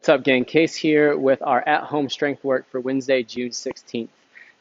What's up, gang? Case here with our at-home strength work for Wednesday, June 16th.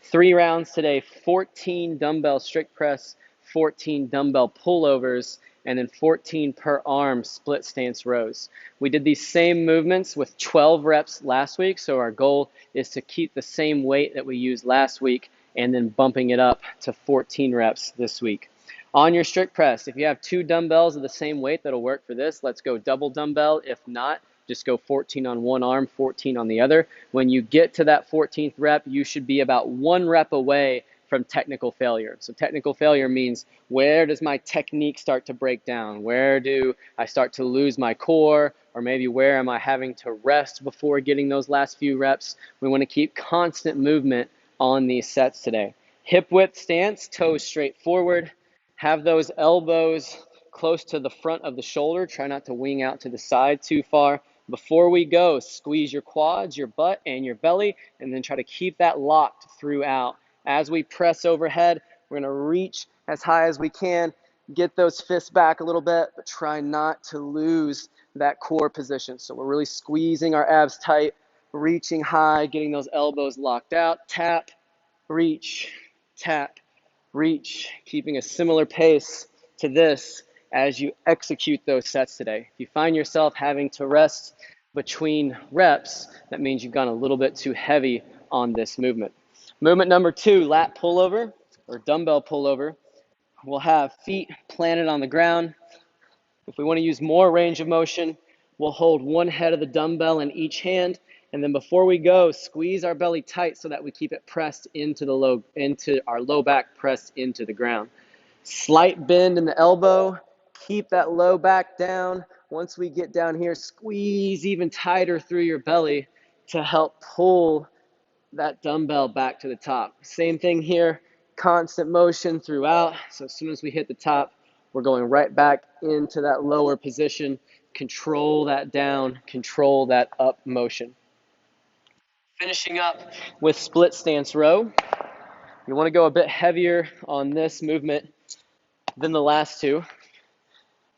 3 rounds today, 14 dumbbell strict press, 14 dumbbell pullovers, and then 14 per arm split stance rows. We did these same movements with 12 reps last week, so our goal is to keep the same weight that we used last week and then bumping it up to 14 reps this week. On your strict press, if you have 2 dumbbells of the same weight that'll work for this, let's go double dumbbell. If not, just go 14 on one arm, 14 on the other. When you get to that 14th rep, you should be about 1 rep away from technical failure. So technical failure means, where does my technique start to break down? Where do I start to lose my core? Or maybe where am I having to rest before getting those last few reps? We want to keep constant movement on these sets today. Hip width stance, toes straight forward. Have those elbows close to the front of the shoulder. Try not to wing out to the side too far. Before we go, squeeze your quads, your butt, and your belly, and then try to keep that locked throughout. As we press overhead, we're going to reach as high as we can, get those fists back a little bit, but try not to lose that core position. So we're really squeezing our abs tight, reaching high, getting those elbows locked out. Tap, reach, tap, reach, keeping a similar pace to this as you execute those sets today. If you find yourself having to rest between reps, that means you've gone a little bit too heavy on this movement. Movement number 2, lat pullover or dumbbell pullover. We'll have feet planted on the ground. If we want to use more range of motion, we'll hold one head of the dumbbell in each hand, and then before we go, squeeze our belly tight so that we keep it pressed into our low back, pressed into the ground. Slight bend in the elbow, keep that low back down. Once we get down here, squeeze even tighter through your belly to help pull that dumbbell back to the top. Same thing here, constant motion throughout. So as soon as we hit the top, we're going right back into that lower position. Control that down, control that up motion. Finishing up with split stance row. You want to go a bit heavier on this movement than the last two.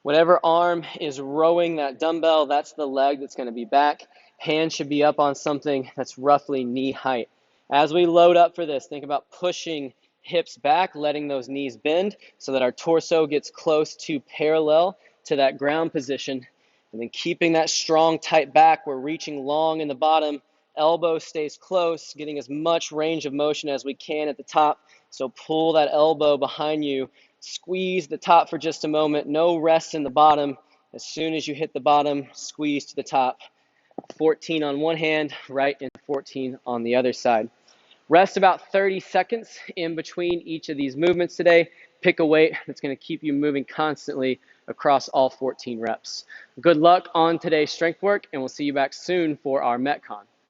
Whatever arm is rowing that dumbbell, that's the leg that's going to be back. Hand should be up on something that's roughly knee height. As we load up for this, think about pushing hips back, letting those knees bend so that our torso gets close to parallel to that ground position. And then keeping that strong, tight back, we're reaching long in the bottom. Elbow stays close, getting as much range of motion as we can at the top. So pull that elbow behind you. Squeeze the top for just a moment. No rest in the bottom. As soon as you hit the bottom, squeeze to the top. 14 on one hand, right, and 14 on the other side. Rest about 30 seconds in between each of these movements today. Pick a weight that's going to keep you moving constantly across all 14 reps. Good luck on today's strength work, and we'll see you back soon for our Metcon.